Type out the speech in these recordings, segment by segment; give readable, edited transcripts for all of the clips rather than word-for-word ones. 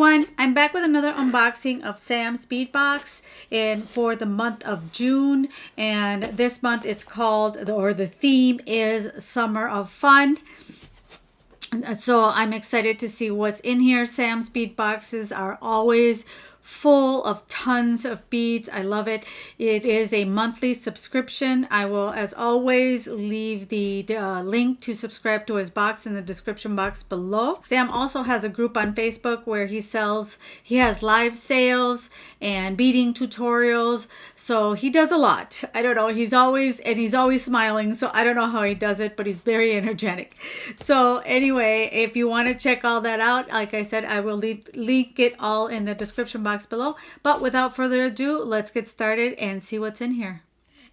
everyone, I'm back with another unboxing of Sam's Bead Box for the month of June, and this month it's called, or the theme is Summer of Fun. So I'm excited to see what's in here. Sam's Bead Boxes are always full of tons of beads. I love it. It is a monthly subscription. I will, as always, leave the link to subscribe to his box in the description box below. Sam also has a group on Facebook where he has live sales and beading tutorials. So he does a lot. I don't know. He's always smiling. So I don't know how he does it, but he's very energetic. So anyway, if you want to check all that out, like I said, I will link it all in the description box below. But without further ado, let's get started and see what's in here.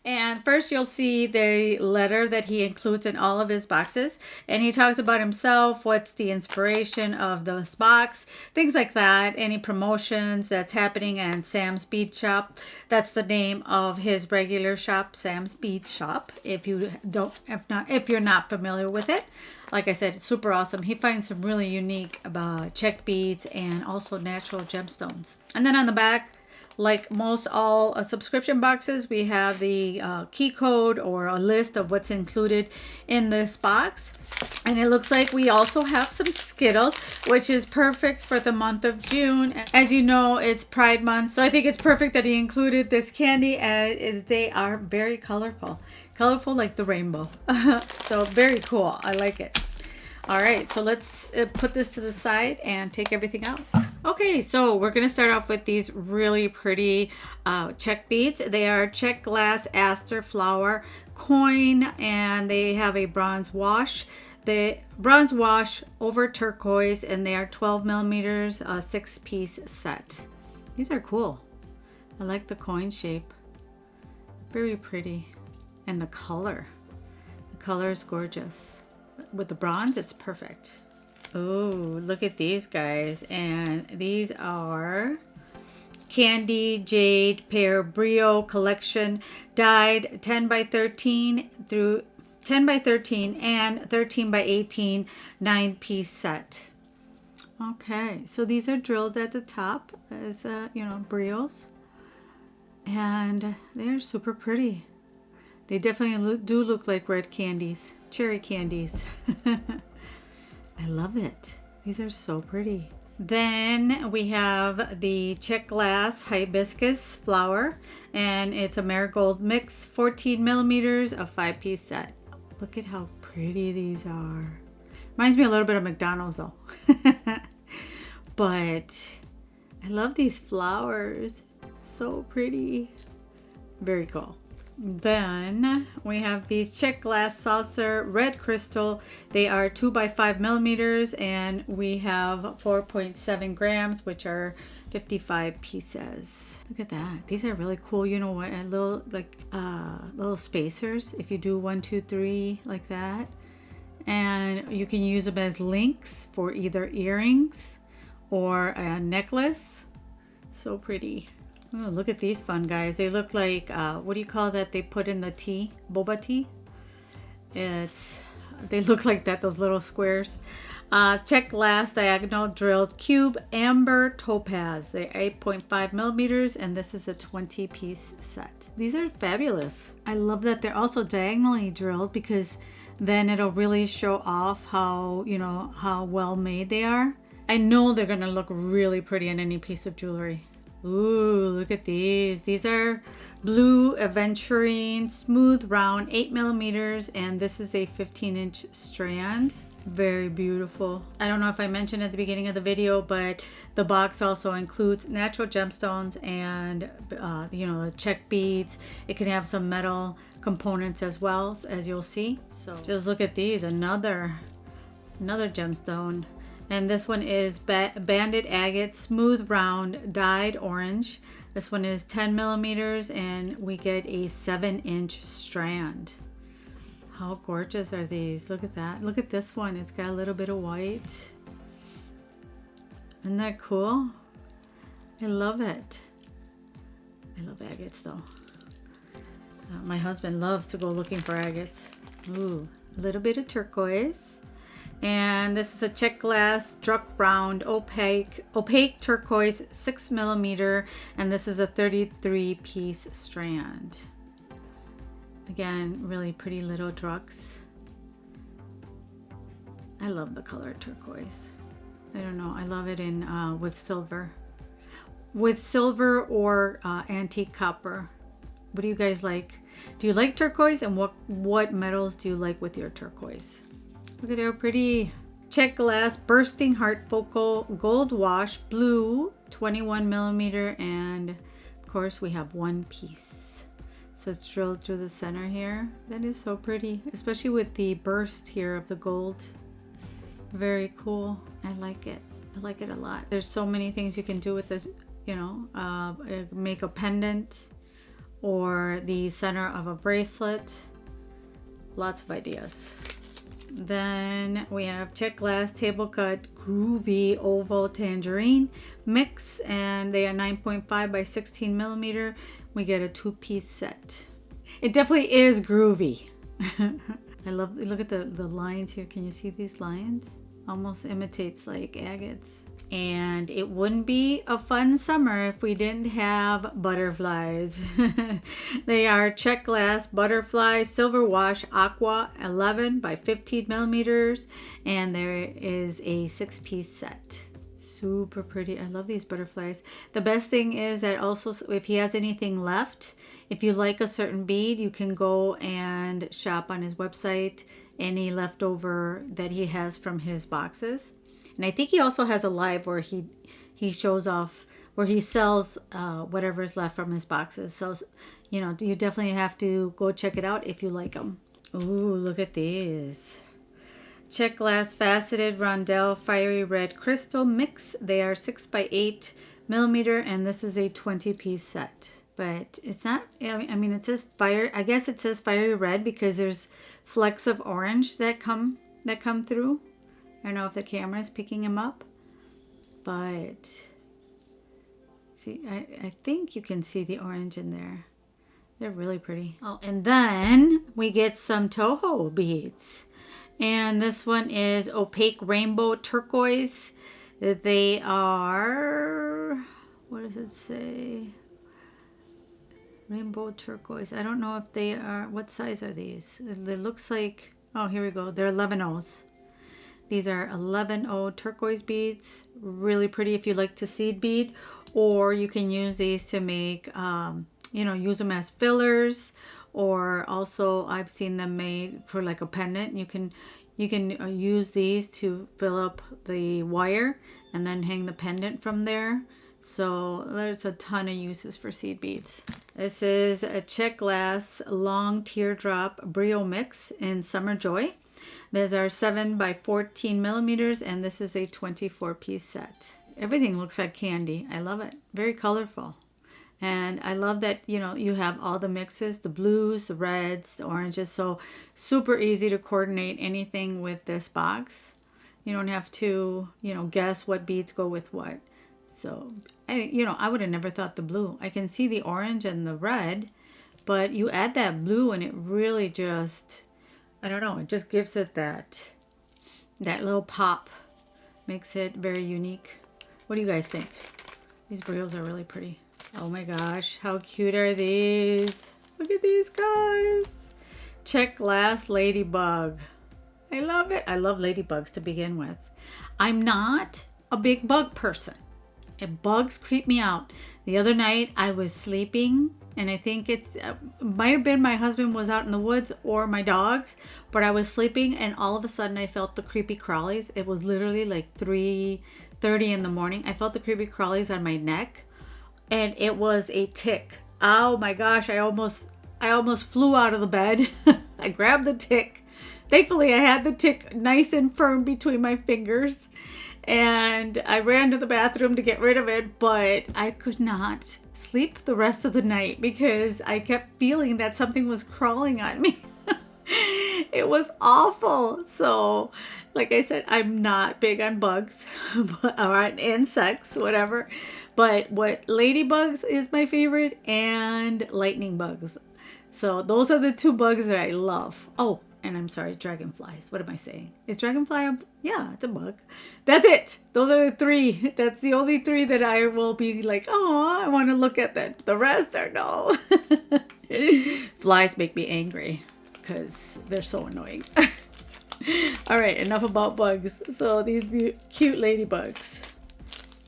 And first you'll see the letter that he includes in all of his boxes, and he talks about himself, what's the inspiration of this box, things like that, any promotions that's happening in Sam's Bead Shop. That's the name of his regular shop, Sam's Bead Shop, if you're not familiar with it. Like I said, it's super awesome. He finds some really unique check beads and also natural gemstones. And then on the back, like most all subscription boxes, we have the key code or a list of what's included in this box. And it looks like we also have some Skittles, which is perfect for the month of June. As you know, it's Pride Month, so I think it's perfect that he included this candy, as they are very colorful. Colorful like the rainbow. So very cool. I like it. All right, so let's put this to the side and take everything out. Okay, so we're going to start off with these really pretty check beads. They are check glass aster flower coin, and they have a bronze wash. The bronze wash over turquoise, and they are 12 millimeters, a 6-piece set. These are cool. I like the coin shape. Very pretty. And the color. The color is gorgeous. With the bronze, it's perfect. Oh, look at these guys. And these are Candy Jade Pear Brio Collection, dyed 10 by 13 through 10 by 13 and 13 by 18, 9-piece set. Okay, so these are drilled at the top as brios, and they're super pretty. They definitely do look like red candies, cherry candies. I love it. These are so pretty. Then we have the check glass hibiscus flower, and it's a marigold mix, 14 millimeters, a 5-piece set. Look at how pretty these are. Reminds me a little bit of McDonald's though. But I love these flowers. So pretty. Very cool. Then we have these check glass saucer red crystal. They are 2 by 5 millimeters, and we have 4.7 grams, which are 55 pieces. Look at that. These are really cool. You know what? A little little spacers. If you do 1, 2, 3 like that, and you can use them as links for either earrings or a necklace. So pretty. Oh, look at these fun guys. They look like, what do you call that they put in the tea? Boba tea? They look like that, those little squares. Check glass diagonal drilled cube amber topaz. They're 8.5 millimeters, and this is a 20-piece set. These are fabulous. I love that they're also diagonally drilled, because then it'll really show off how well made they are. I know they're gonna look really pretty on any piece of jewelry. Ooh, look at these. These are blue aventurine smooth round 8 millimeters, and this is a 15-inch strand. Very beautiful. I don't know if I mentioned at the beginning of the video, but the box also includes natural gemstones and the check beads. It can have some metal components as well, as you'll see. So just look at these. Another gemstone. And this one is banded agate smooth round dyed orange. This one is 10 millimeters, and we get a 7-inch strand. How gorgeous are these? Look at that. Look at this one. It's got a little bit of white. Isn't that cool? I love it. I love agates though. My husband loves to go looking for agates. Ooh, a little bit of turquoise. And this is a check glass Druck round opaque turquoise 6mm, and this is a 33 piece strand. Again, really pretty little Drucks. I love the color turquoise. I don't know, I love it in with silver or antique copper. What do you guys like? Do you like turquoise, and what metals do you like with your turquoise? Look at how pretty. Check glass bursting heart focal gold wash blue 21mm, and of course we have one piece. So it's drilled through the center here. That is so pretty, especially with the burst here of the gold. Very cool. I like it. I like it a lot. There's so many things you can do with this, you know, make a pendant or the center of a bracelet. Lots of ideas. Then we have check glass table cut groovy oval tangerine mix, and they are 9.5 by 16mm. We get a 2-piece set. It definitely is groovy. I love, look at the lines here. Can you see these lines? Almost imitates like agates. And it wouldn't be a fun summer if we didn't have butterflies. They are check glass butterfly silver wash aqua 11 by 15mm, and there is a 6-piece set. Super pretty. I love these butterflies. The best thing is that also if he has anything left, if you like a certain bead, you can go and shop on his website any leftover that he has from his boxes. And I think he also has a live where he shows off, where he sells whatever is left from his boxes. So, you know, you definitely have to go check it out if you like them. Ooh, look at these. Check glass faceted rondelle fiery red crystal mix. They are 6 by 8mm, and this is a 20-piece set. But it's not, I mean, it says fire, I guess it says fiery red because there's flecks of orange that come through. I don't know if the camera is picking him up, but see, I think you can see the orange in there. They're really pretty. Oh, and then we get some Toho beads. And this one is opaque rainbow turquoise. They are, what does it say? Rainbow turquoise. I don't know if they are, what size are these? It looks like, oh, here we go. They're 11/0s. These are 11/0 turquoise beads. Really pretty if you like to seed bead, or you can use these to make, you know, use them as fillers, or also I've seen them made for like a pendant. You can use these to fill up the wire and then hang the pendant from there. So there's a ton of uses for seed beads. This is a check glass long teardrop brio mix in Summer Joy. These are 7 by 14mm, and this is a 24-piece set. Everything looks like candy. I love it. Very colorful. And I love that, you know, you have all the mixes, the blues, the reds, the oranges. So super easy to coordinate anything with this box. You don't have to, you know, guess what beads go with what. So, I would have never thought the blue. I can see the orange and the red, but you add that blue and it really just, I don't know, it just gives it that little pop. Makes it very unique. What do you guys think? These brios are really pretty. Oh my gosh, how cute are these? Look at these guys. Check glass ladybug. I love it. I love ladybugs to begin with. I'm not a big bug person. Bugs creep me out. The other night I was sleeping, and I think it might have been my husband was out in the woods or my dogs, but I was sleeping and all of a sudden I felt the creepy crawlies. It was literally like 3:30 in the morning. I felt the creepy crawlies on my neck, and it was a tick. Oh my gosh, I almost flew out of the bed. I grabbed the tick. Thankfully I had the tick nice and firm between my fingers, and I ran to the bathroom to get rid of it, but I could not sleep the rest of the night because I kept feeling that something was crawling on me. It was awful. So, like I said, I'm not big on bugs or on insects, whatever. But what ladybugs is my favorite, and lightning bugs. So those are the two bugs that I love. Oh, and I'm sorry, dragonflies. What am I saying? Is dragonfly yeah, it's a bug. That's it. Those are the three. That's the only three that I will be like, oh, I want to look at that. The rest are no. Flies make me angry because they're so annoying. All right, enough about bugs. So these cute ladybugs.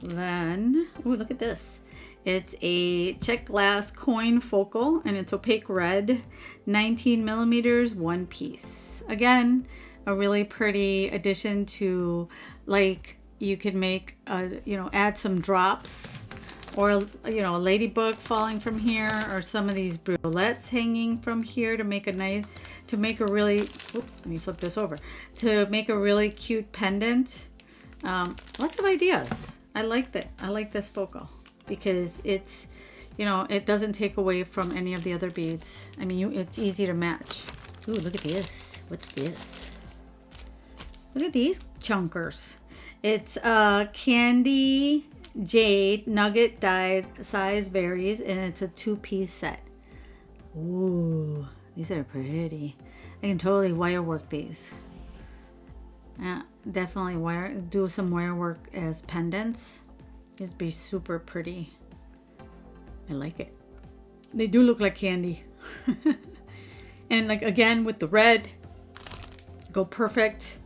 Then, oh, look at this. It's a check glass coin focal, and it's opaque red, 19 millimeters, one piece. Again, a really pretty addition to, like, you could make, add some drops, or, a ladybug falling from here, or some of these brulettes hanging from here to make a nice, let me flip this over, to make a really cute pendant. Lots of ideas. I like that. I like this focal because it's, it doesn't take away from any of the other beads. I mean, it's easy to match. Ooh, look at this. What's this? Look at these chunkers. It's candy jade nugget dyed, size varies, and it's a 2-piece set. Ooh, these are pretty. I can totally wire work these. Yeah, definitely do some wire work as pendants. It'd be super pretty. I like it. They do look like candy. And like, again, with the red, go perfect.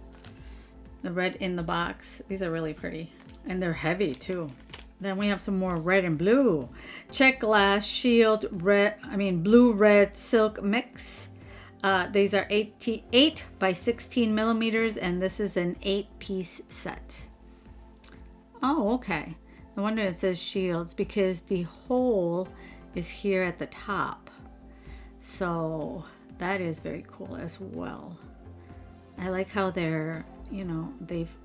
The red in the box. These are really pretty. And they're heavy too. Then we have some more red and blue. Check glass shield blue red silk mix. These are 8 by 16 millimeters, and this is an 8-piece set. Oh, okay. No wonder it says shields, because the hole is here at the top. So that is very cool as well. I like how they're, they've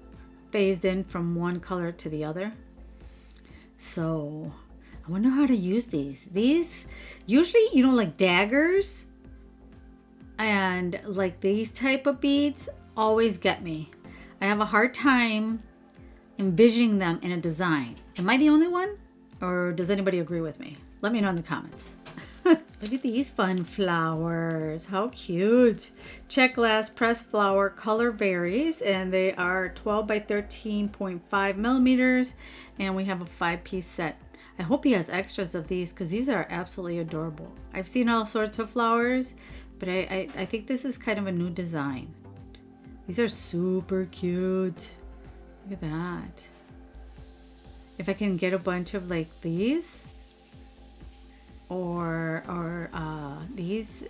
phased in from one color to the other. So I wonder how to use these. These usually, like daggers and like these type of beads always get me. I have a hard time envisioning them in a design. Am I the only one? Or does anybody agree with me? Let me know in the comments. Look at these fun flowers. How cute. Check glass pressed flower, color varies, and they are 12 by 13.5 millimeters, and we have a 5-piece set. I hope he has extras of these because these are absolutely adorable. I've seen all sorts of flowers, but I think this is kind of a new design. These are super cute. Look at that. If I can get a bunch of like these, or these,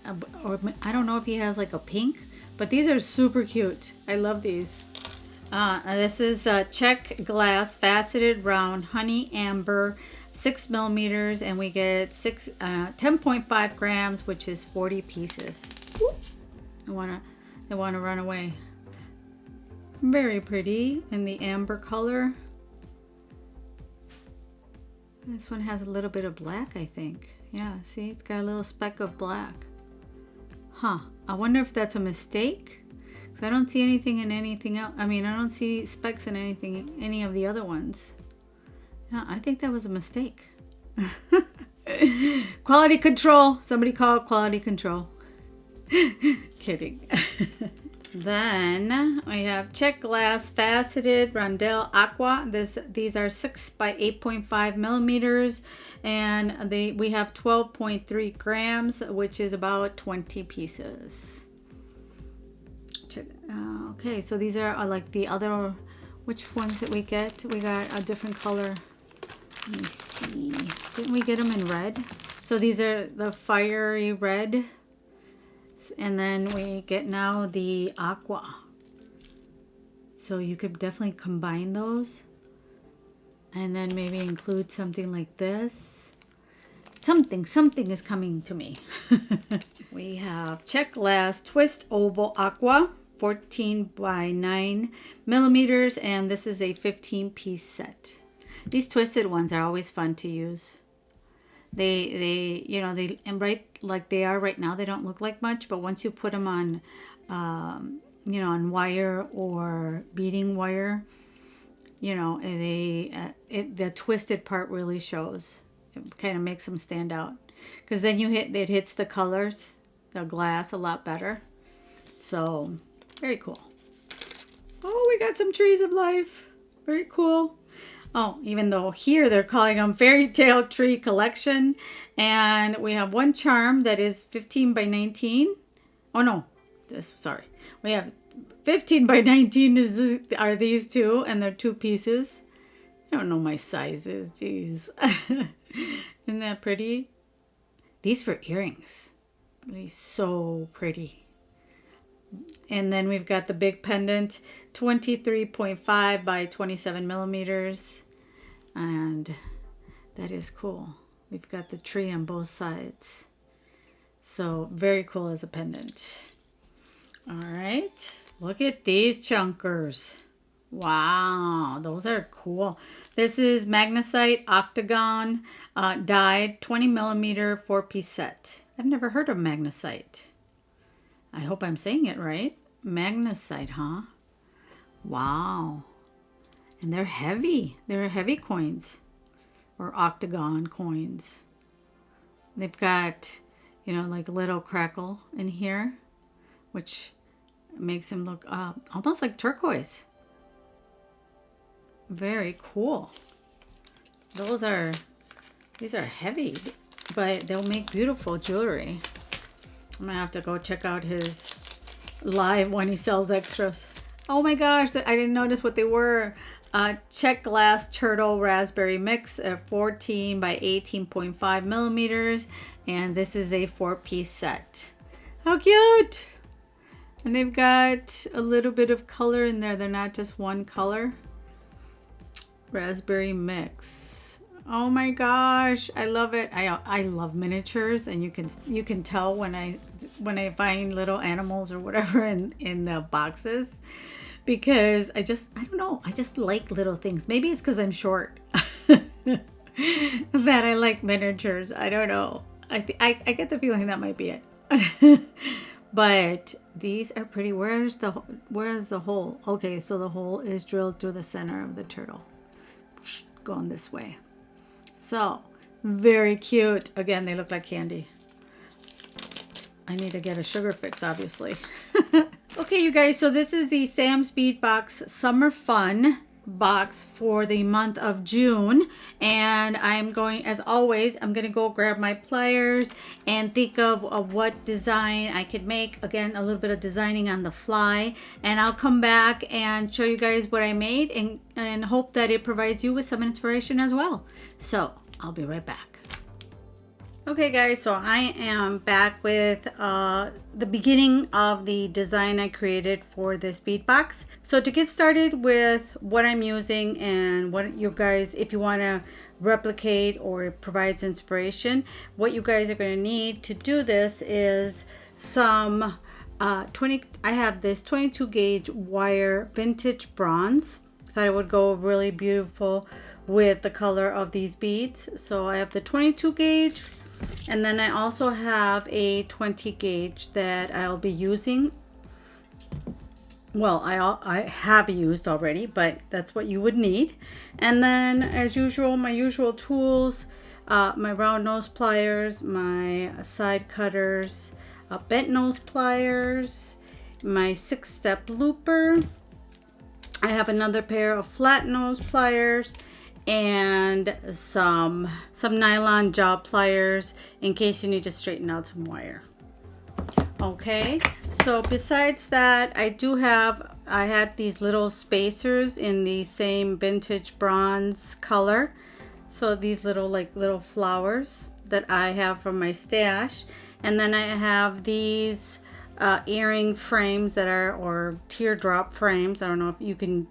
or I don't know if he has like a pink, but these are super cute. I love these. This is check glass faceted round honey amber, 6 millimeters, and we get 10.5 grams, which is 40 pieces. They wanna run away. Very pretty in the amber color. This one has a little bit of black, I think. Yeah, see, it's got a little speck of black. Huh, I wonder if that's a mistake, because I don't see anything in anything else. I mean, I don't see specks in any of the other ones. Yeah, I think that was a mistake. Quality control. Somebody call it quality control. Kidding. Then we have check glass faceted rondelle aqua. These are 6 by 8.5 millimeters, and we have 12.3 grams, which is about 20 pieces. Okay, so these are like the other. Which ones did we get? We got a different color. Let me see. Didn't we get them in red? So these are the fiery red. And then we get now the aqua. So you could definitely combine those. And then maybe include something like this. Something is coming to me. We have check glass twist oval aqua, 14 by 9 millimeters. And this is a 15-piece set. These twisted ones are always fun to use. They and right like they are right now, they don't look like much, but once you put them on on wire or beading wire, the twisted part really shows. It kind of makes them stand out, because then it hits the colors, the glass, a lot better. So very cool. Oh, we got some trees of life. Very cool. Oh, even though here they're calling them fairy tale tree collection. And we have one charm that is 15 by 19. Oh no, sorry. We have 15 by 19 are these two, and they're 2 pieces. I don't know my sizes, jeez. Isn't that pretty? These for earrings. Really so pretty. And then we've got the big pendant, 23.5 by 27 millimeters. And that is cool. We've got the tree on both sides. So very cool as a pendant. All right. Look at these chunkers. Wow, those are cool. This is magnesite octagon dyed 20 millimeter 4-piece set. I've never heard of magnesite. I hope I'm saying it right. Magnesite, huh? Wow. And they're heavy. They're heavy coins or octagon coins. They've got, you know, like a little crackle in here, which makes them look almost like turquoise. Very cool. These are heavy, but they'll make beautiful jewelry. I'm gonna have to go check out his live when he sells extras. Oh my gosh, I didn't notice what they were. Check glass turtle raspberry mix at 14 by 18.5 millimeters, and this is a 4-piece set. How cute! And they've got a little bit of color in there. They're not just one color. Raspberry mix. Oh my gosh, I love it. I love miniatures, and you can tell when I find little animals or whatever in the boxes, because I don't know, I just like little things. Maybe it's because I'm short that I like miniatures. I don't know. I get the feeling that might be it. But these are pretty. Where's the hole? Okay, so the hole is drilled through the center of the turtle. Going this way. So very cute. Again, they look like candy. I need to get a sugar fix, obviously. Okay, you guys, so this is the Sam's Bead Box Summer Fun box for the month of June, and I'm going, as always, I'm gonna go grab my pliers and think of what design I could make. Again, a little bit of designing on the fly, and I'll come back and show you guys what I made, and hope that it provides you with some inspiration as well. So I'll be right back. Okay guys, so I am back with the beginning of the design I created for this bead box. So to get started with what I'm using and what you guys, if you want to replicate or it provides inspiration, what you guys are going to need to do this is some I have this 22 gauge wire vintage bronze. So it would go really beautiful with the color of these beads. So I have the 22 gauge. And then I also have a 20 gauge that I'll be using. Well, I have used already, but that's what you would need. And then, as usual, my usual tools, my round nose pliers, my side cutters, bent nose pliers, my 6-step looper. I have another pair of flat nose pliers, and some nylon jaw pliers in case you need to straighten out some wire. Okay, so besides that, I had these little spacers in the same vintage bronze color. So these little flowers that I have from my stash. And then I have these earring frames that are, or teardrop frames. I don't know if you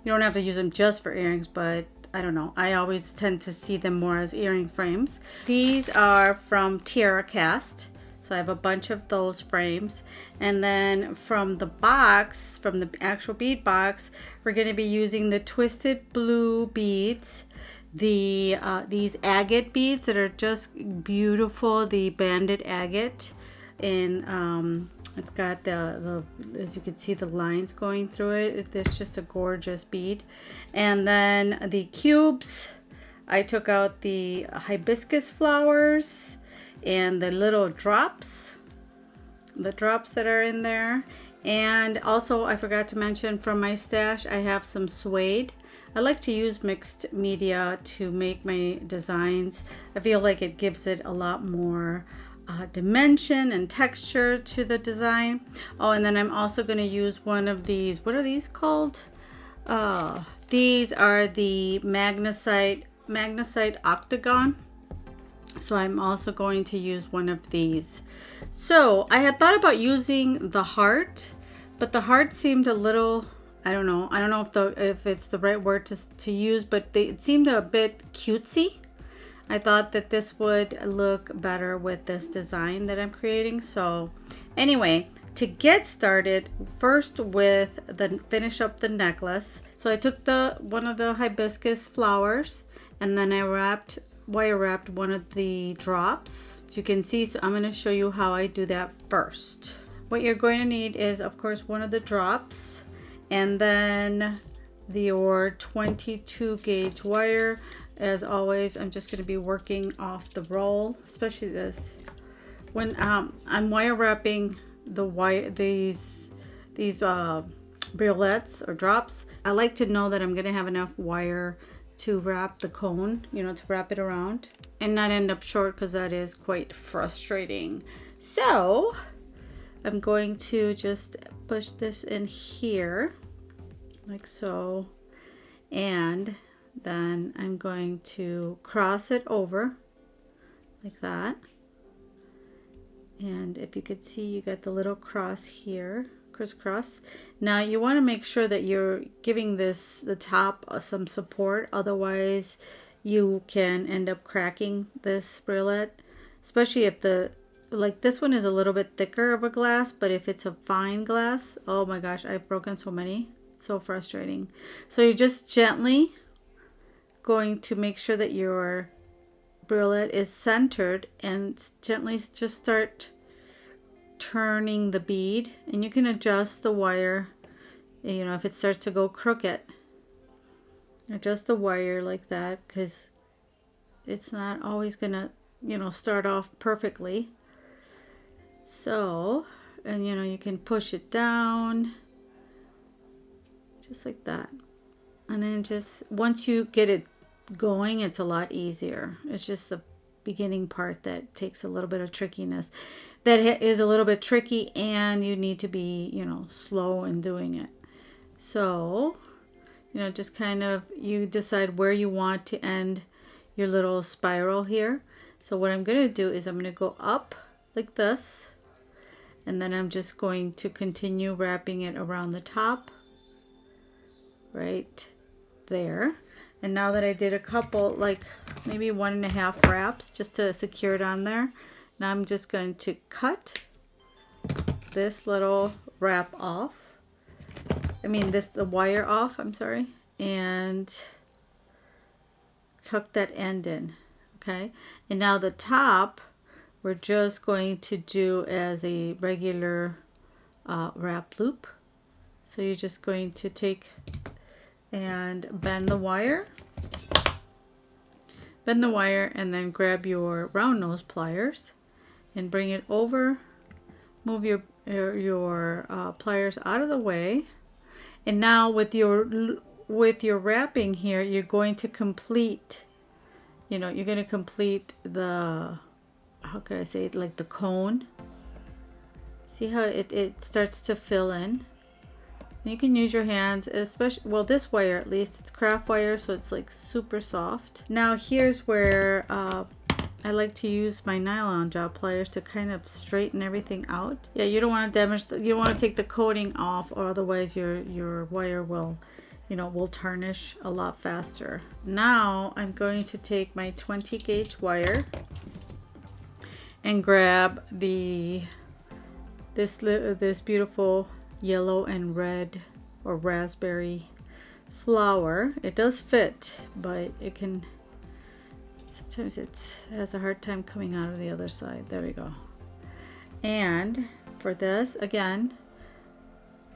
don't have to use them just for earrings, but I don't know. I always tend to see them more as earring frames. These are from Tiara Cast. So I have a bunch of those frames. And then from the box, from the actual bead box, we're going to be using the twisted blue beads. These agate beads that are just beautiful. The banded agate. And it's got the as you can see, the lines going through it. It's just a gorgeous bead. And then the cubes, I took out the hibiscus flowers and the little drops, that are in there. And also I forgot to mention, from my stash I have some suede. I like to use mixed media to make my designs. I feel like it gives it a lot more dimension and texture to the design. Oh, and then I'm also going to use one of these. What are these called? These are the magnesite octagon. So I'm also going to use one of these. So I had thought about using the heart, but the heart seemed a little, I don't know if it's the right word to use, but it seemed a bit cutesy. I thought that this would look better with this design that I'm creating. So anyway, to get started, first with finish up the necklace. So I took one of the hibiscus flowers, and then I wire wrapped one of the drops. As you can see, so I'm going to show you how I do that first. What you're going to need is, of course, one of the drops, and then your 22 gauge wire. As always, I'm just going to be working off the roll, especially this. When I'm wire wrapping these briolettes or drops, I like to know that I'm going to have enough wire to wrap the cone, to wrap it around and not end up short, because that is quite frustrating. So I'm going to just push this in here like so, and then I'm going to cross it over like that. And if you could see, you got the little cross here, crisscross. Now you want to make sure that you're giving the top some support, otherwise you can end up cracking this briolet, especially if like this one is a little bit thicker of a glass, but if it's a fine glass, oh my gosh, I've broken so many. It's so frustrating. So you're just gently going to make sure that your briolet is centered, and gently just start turning the bead, and you can adjust the wire, if it starts to go crooked, adjust the wire like that, because it's not always gonna start off perfectly. So, and you can push it down just like that, and then just once you get it going, it's a lot easier. It's just the beginning part that takes a little bit of trickiness, that is a little bit tricky, and you need to be slow in doing it. So just kind of, you decide where you want to end your little spiral here. So what I'm going to do is I'm going to go up like this, and then I'm just going to continue wrapping it around the top right there. And now that I did a couple, like maybe 1.5 wraps just to secure it on there, now I'm just going to cut this little wrap off. The wire off, I'm sorry, and tuck that end in. Okay, and now the top, we're just going to do as a regular wrap loop. So you're just going to take and bend the wire, and then grab your round nose pliers and bring it over. Move your pliers out of the way, and now with your wrapping here, you're going to complete. You're going to complete the, how could I say it, like the cone. See how it starts to fill in. You can use your hands, especially, well, this wire at least, it's craft wire, so it's like super soft. Now here's where I like to use my nylon job pliers to kind of straighten everything out. Yeah, you don't want to damage you don't want to take the coating off, or otherwise your wire will will tarnish a lot faster. Now I'm going to take my 20 gauge wire and grab this beautiful yellow and red or raspberry flower. It does fit, but it can sometimes it has a hard time coming out of the other side. There we go. And for this, again,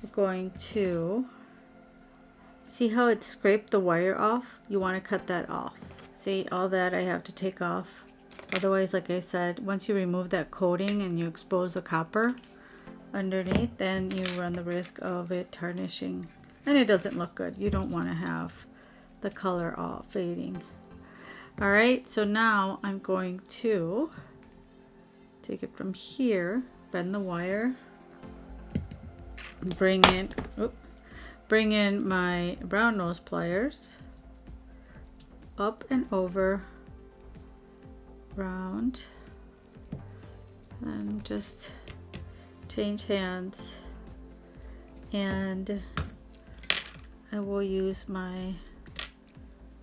we're going to see how it scraped the wire off. You want to cut that off. See, all that I have to take off. Otherwise, like I said, once you remove that coating and you expose the copper, underneath, then you run the risk of it tarnishing, and it doesn't look good. You don't want to have the color all fading. All right, so now I'm going to take it from here, bend the wire, bring in my brown nose pliers, up and over, round, and just change hands, and I will use my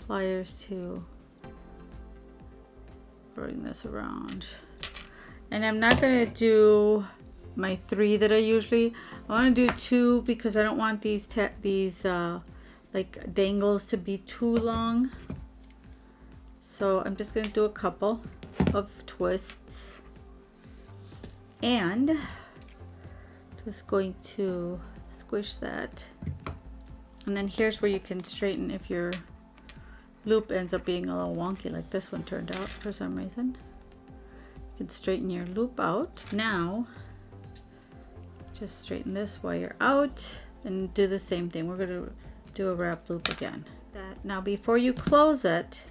pliers to bring this around. And I'm not going to do my 3 that I usually, I want to do 2 because I don't want these like dangles to be too long. So I'm just going to do a couple of twists, and just going to squish that. And then here's where you can straighten if your loop ends up being a little wonky like this one turned out for some reason. You can straighten your loop out. Now just straighten this wire out and do the same thing. We're going to do a wrap loop again. Now before you close it,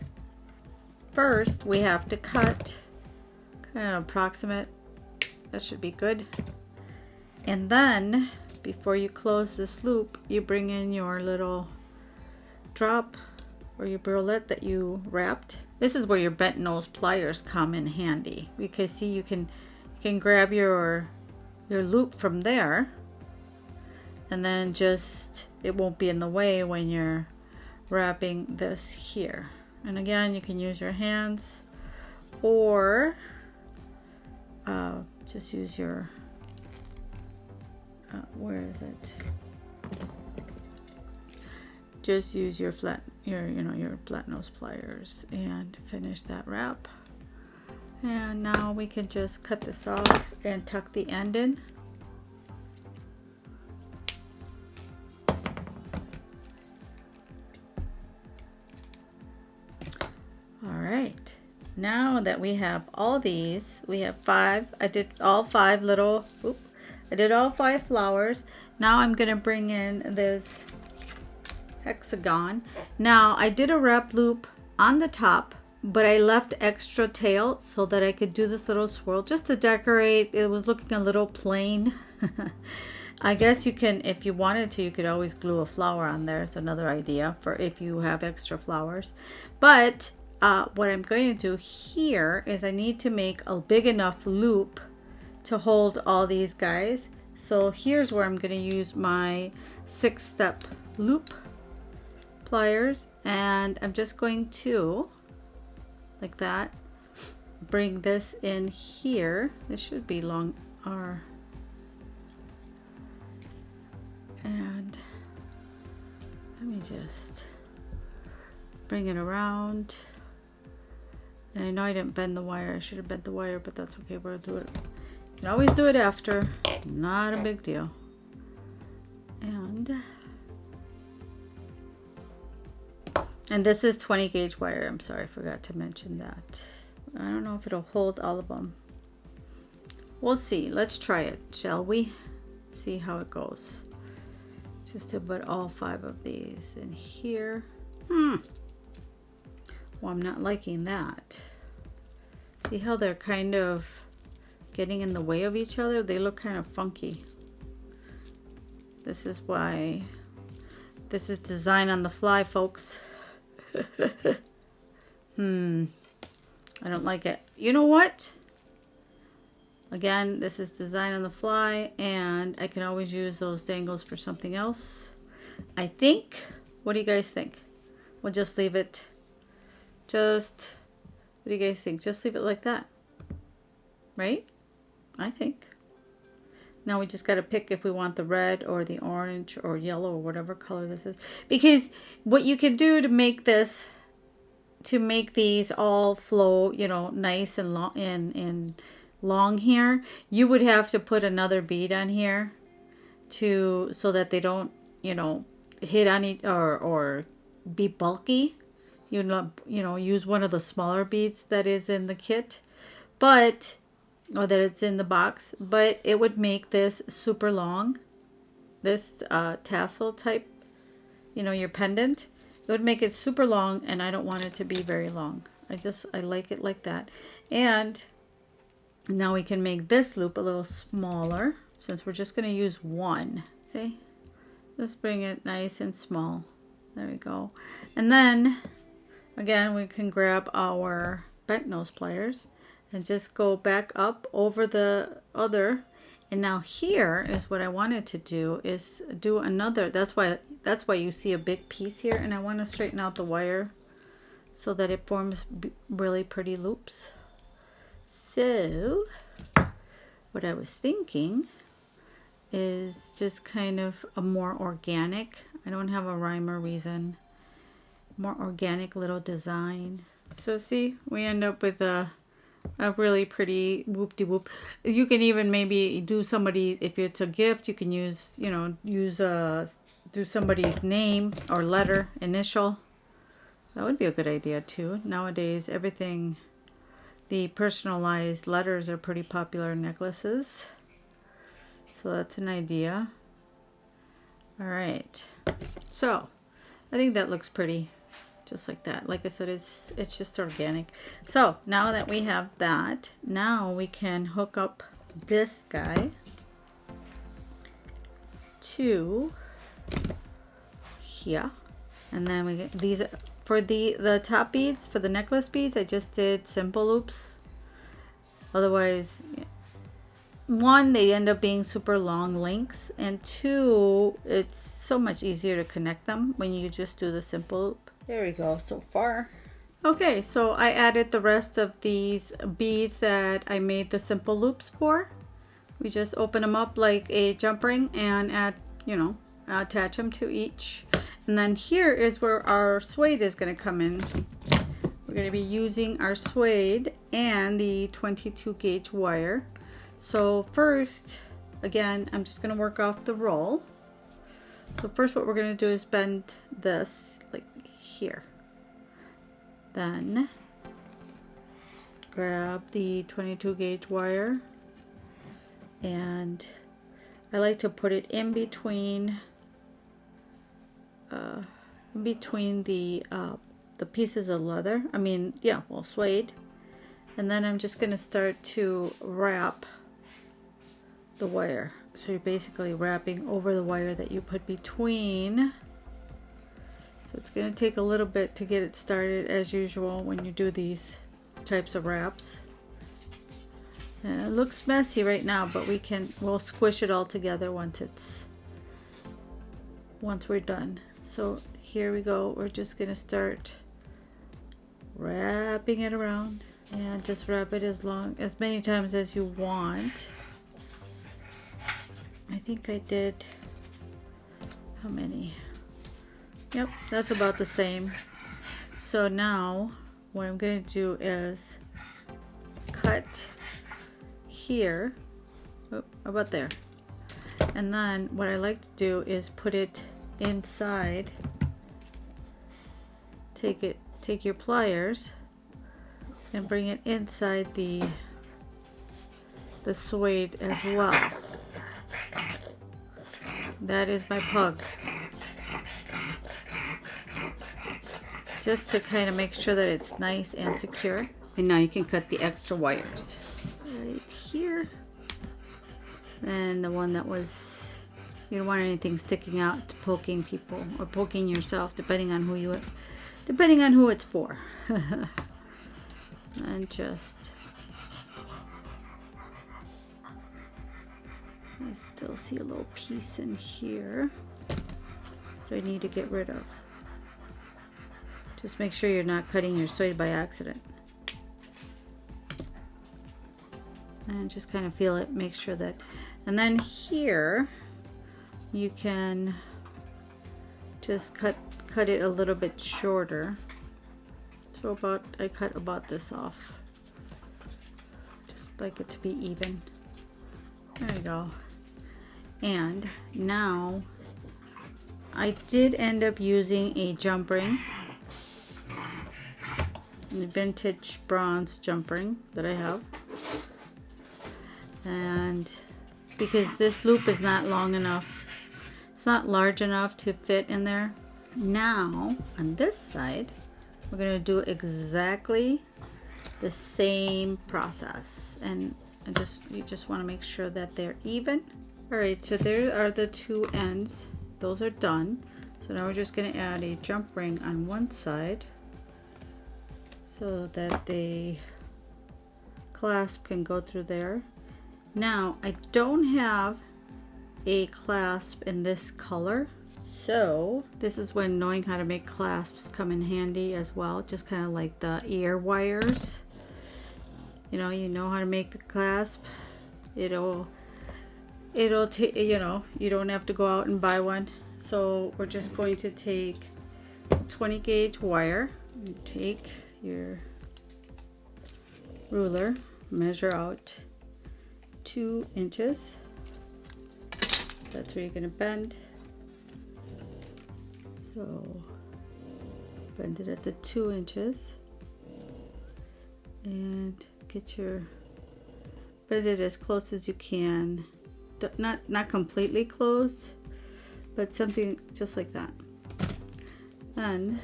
first we have to cut kind of approximate. That should be good. And then before you close this loop, you bring in your little drop or your brulette that you wrapped. This is where your bent nose pliers come in handy, because see, you can grab your loop from there, and then just, it won't be in the way when you're wrapping this here. And again, you can use your hands, or just use your where is it? Just use your flat nose pliers and finish that wrap. And now we can just cut this off and tuck the end in. All right, now that we have all these, we have 5. I did all 5 little, I did all 5 flowers. Now I'm gonna bring in this hexagon. Now I did a wrap loop on the top, but I left extra tail so that I could do this little swirl just to decorate. It was looking a little plain. I guess you can, if you wanted to, you could always glue a flower on there. It's another idea for if you have extra flowers. But what I'm going to do here is I need to make a big enough loop to hold all these guys. So here's where I'm going to use my 6-step loop pliers, and I'm just going to, like that, bring this in here. This should be long R, and let me just bring it around. And I know I didn't bend the wire. I should have bent the wire, but that's okay. We'll do it. You can always do it after. Not a big deal. And this is 20 gauge wire. I'm sorry, I forgot to mention that. I don't know if it'll hold all of them. We'll see. Let's try it, shall we? See how it goes. Just to put all 5 of these in here. Well, I'm not liking that. See how they're kind of getting in the way of each other? They look kind of funky. This is why this is design on the fly, folks. I don't like it. You know what? Again, this is design on the fly, and I can always use those dangles for something else. I think, what do you guys think? We'll just leave it. What do you guys think? Just leave it like that. Right? I think. Now we just got to pick if we want the red or the orange or yellow or whatever color this is. Because what you can do to make this, to make these all flow, you know, nice and long and long here, you would have to put another bead on here so that they don't, you know, hit on each or be bulky. You know, use one of the smaller beads that is in the kit. But or that it's in the box, but it would make this super long. This tassel type, you know, your pendant, it would make it super long, and I don't want it to be very long. I like it like that. And now we can make this loop a little smaller, since we're just going to use one. See? Let's bring it nice and small. There we go. And then again, we can grab our bent nose pliers and just go back up over the other. And now here is what I wanted to do, is do another. That's why you see a big piece here, and I want to straighten out the wire so that it forms really pretty loops. So what I was thinking is just kind of a more organic, I don't have a rhyme or reason, more organic little design. So see, we end up with a really pretty whoop-de-whoop. You can even maybe do somebody, if it's a gift, you can use, you know, do somebody's name or letter, initial. That would be a good idea too. Nowadays, everything, the personalized letters are pretty popular in necklaces. So that's an idea. All right. So I think that looks pretty, just like that. Like I said, it's just organic. So now that we have that, now we can hook up this guy to here. And then we get these for the top beads, for the necklace beads, I just did simple loops. Otherwise, one, they end up being super long links, and two, it's so much easier to connect them when you just do the simple loop. There we go, so far. Okay, so I added the rest of these beads that I made the simple loops for. We just open them up like a jump ring and add, you know, attach them to each. And then here is where our suede is going to come in. We're going to be using our suede and the 22 gauge wire. So first, again, I'm just going to work off the roll. So first what we're going to do is bend this like here. Then grab the 22 gauge wire, and I like to put it in between the pieces of leather. I mean, yeah, well, suede. And then I'm just going to start to wrap the wire. So you're basically wrapping over the wire that you put between. So it's going to take a little bit to get it started, as usual when you do these types of wraps. And it looks messy right now, but we'll squish it all together once we're done. So here we go. We're just going to start wrapping it around, and just wrap it as many times as you want. I think I did, how many? Yep, that's about the same. So now what I'm going to do is cut here, about there. And then what I like to do is put it inside. Take your pliers and bring it inside the suede as well. That is my pug. Just to kind of make sure that it's nice and secure. And now you can cut the extra wires right here. And the one that was, you don't want anything sticking out, poking people or poking yourself, depending on who it's for. And just, I still see a little piece in here that I need to get rid of. Just make sure you're not cutting your suede by accident. And just kind of feel it, make sure that, and then here you can just cut it a little bit shorter. So I cut about this off. Just like it to be even. There you go. And now I did end up using a jump ring, a vintage bronze jump ring that I have. And because this loop is not long enough, it's not large enough to fit in there. Now on this side, we're going to do exactly the same process, and you just want to make sure that they're even. All right, so there are the two ends. Those are done. So now we're just going to add a jump ring on one side so that the clasp can go through there. Now I don't have a clasp in this color, so this is when knowing how to make clasps come in handy as well, just kind of like the ear wires. You know how to make the clasp. It'll take, you don't have to go out and buy one. So we're just going to take 20 gauge wire, and take your ruler, measure out 2 inches. That's where you're going to bend. So bend it at the 2 inches and bend it as close as you can. Not completely close, but something just like that. Then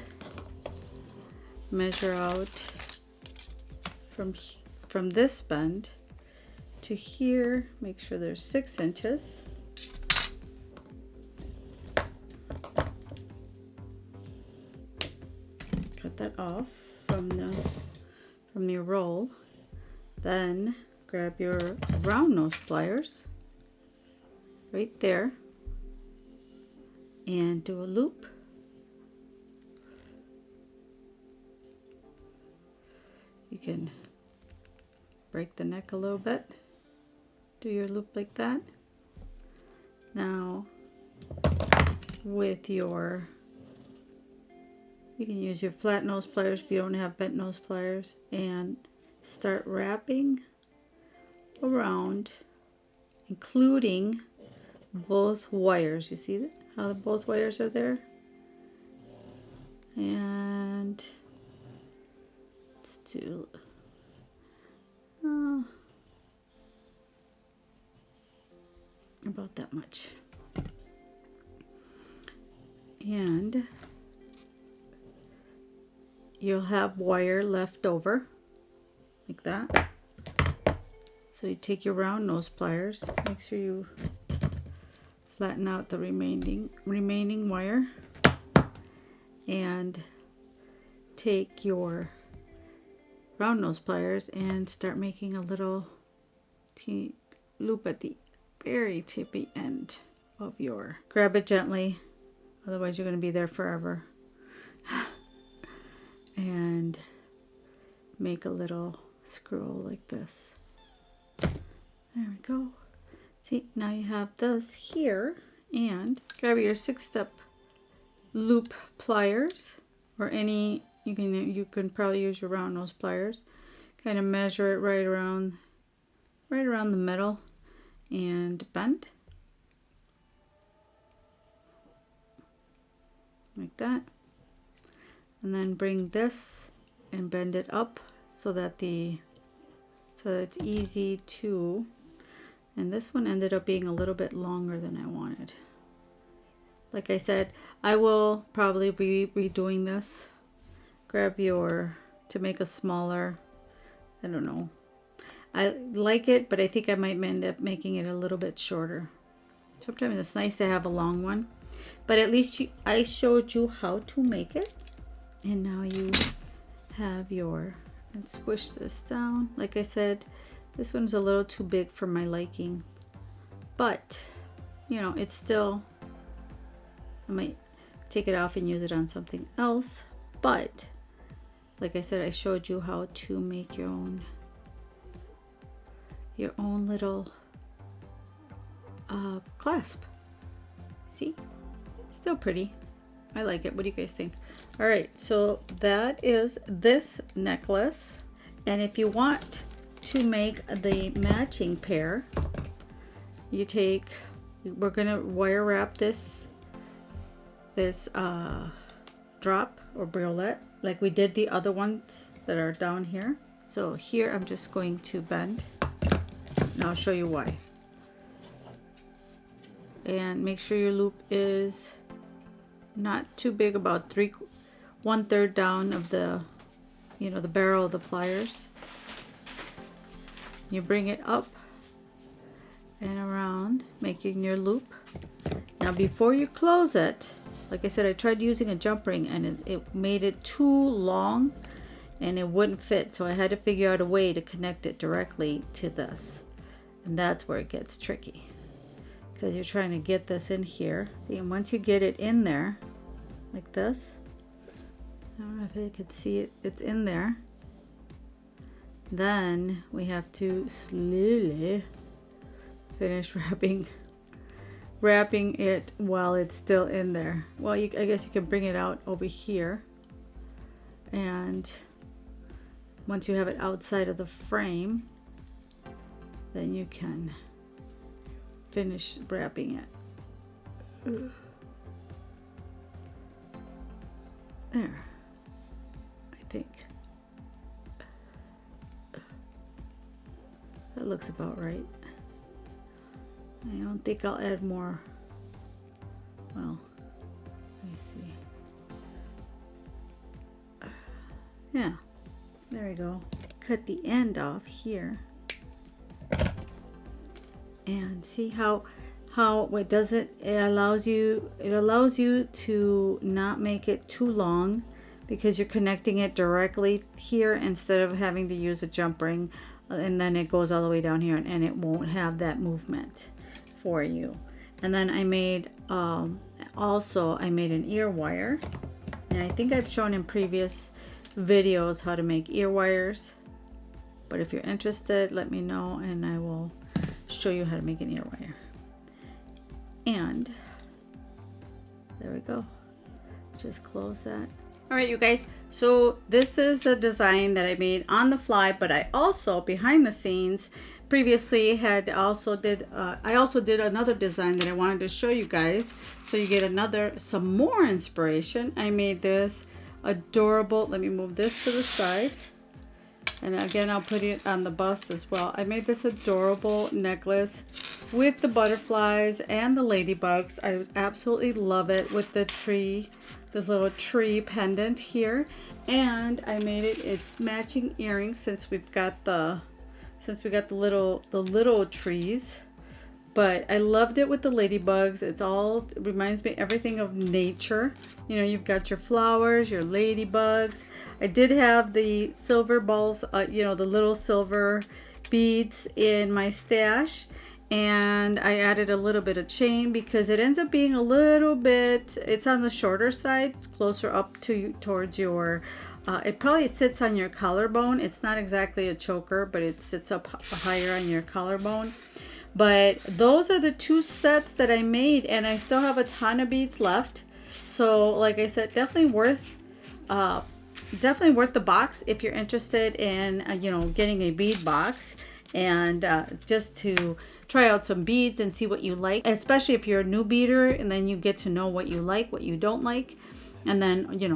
measure out from this bend to here. Make sure there's 6 inches. Cut that off from your roll. Then grab your round nose pliers right there and do a loop. You can break the neck a little bit. Do your loop like that. Now you can use your flat nose pliers if you don't have bent nose pliers, and start wrapping around, including both wires. You see how both wires are there? And let's do about that much. And you'll have wire left over like that. So you take your round nose pliers, make sure you flatten out the remaining wire, and take your round nose pliers and start making a little loop at the very tippy end of your. Grab it gently, otherwise you're going to be there forever. And make a little scroll like this. There we go. See, now you have this here, and grab your 6-step loop pliers, or any, you can probably use your round nose pliers. Kind of measure it right around the middle and bend like that. And then bring this and bend it up so that it's easy to. And this one ended up being a little bit longer than I wanted. Like I said, I will probably be redoing this. Grab to make a smaller, I don't know. I like it, but I think I might end up making it a little bit shorter. Sometimes it's nice to have a long one, but at least I showed you how to make it. And now you have and squish this down. Like I said, this one's a little too big for my liking, but it's still, I might take it off and use it on something else. But like I said, I showed you how to make your own little clasp. See, still pretty. I like it. What do you guys think? All right, so that is this necklace. And if you want to make the matching pair, we're gonna wire wrap this drop or bralette like we did the other ones that are down here. So here I'm just going to bend And I'll show you why. And make sure your loop is not too big, about 1/3 down of the, the barrel of the pliers. You bring it up and around, making your loop. Now before you close it, like I said, I tried using a jump ring and it made it too long and it wouldn't fit. So I had to figure out a way to connect it directly to this. And that's where it gets tricky, because you're trying to get this in here. See, and once you get it in there, like this, I don't know if you could see it, it's in there. Then we have to slowly finish wrapping it while it's still in there. Well, I guess you can bring it out over here, and once you have it outside of the frame, then you can finish wrapping it. There, I think. That looks about right. I don't think I'll add more. Well, let me see. Yeah, there we go. Cut the end off here. And see how it does it? It allows you to not make it too long, because you're connecting it directly here instead of having to use a jump ring, and then it goes all the way down here and it won't have that movement for you. And then I made also I made an ear wire, and I think I've shown in previous videos how to make ear wires, but if you're interested, let me know and I will show you how to make an ear wire. And there we go. Just close that. All right, you guys, so this is the design that I made on the fly, but I also behind the scenes previously had also did I also did another design that I wanted to show you guys, so you get some more inspiration. I made this adorable, let me move this to the side, and again I'll put it on the bust as well. I made this adorable necklace with the butterflies and the ladybugs. I absolutely love it, with the tree, this little tree pendant here. And I made its matching earrings, since we got the little trees. But I loved it with the ladybugs. It reminds me everything of nature. You've got your flowers, your ladybugs. I did have the silver balls, the little silver beads in my stash. And I added a little bit of chain, because it ends up being a little bit, it's on the shorter side. It's closer up towards your, it probably sits on your collarbone. It's not exactly a choker, but it sits up higher on your collarbone. But those are the two sets that I made, and I still have a ton of beads left. So like I said, definitely worth the box if you're interested in, getting a bead box, and just to try out some beads and see what you like, especially if you're a new beader, and then you get to know what you like, what you don't like, and then you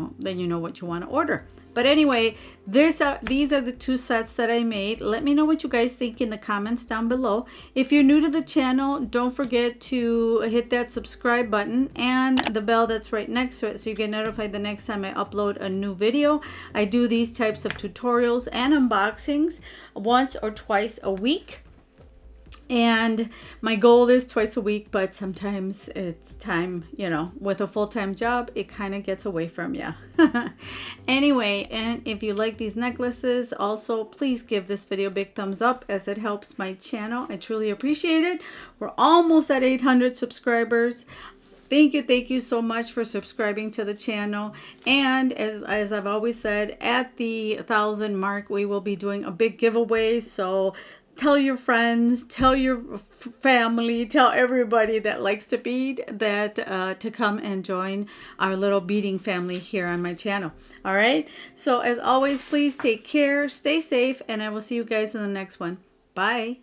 know what you want to order. But anyway, these are the two sets that I made. Let me know what you guys think in the comments down below. If you're new to the channel, don't forget to hit that subscribe button and the bell that's right next to it, so you get notified the next time I upload a new video. I do these types of tutorials and unboxings once or twice a week. And my goal is twice a week, but sometimes it's time, with a full-time job, it kind of gets away from you. Anyway, and if you like these necklaces, also please give this video a big thumbs up, as it helps my channel. I truly appreciate it. We're almost at 800 subscribers. Thank you so much for subscribing to the channel. And as I've always said, at the 1,000 mark, we will be doing a big giveaway. So tell your friends, tell your family, tell everybody that likes to bead that to come and join our little beading family here on my channel. All right. So as always, please take care, stay safe, and I will see you guys in the next one. Bye.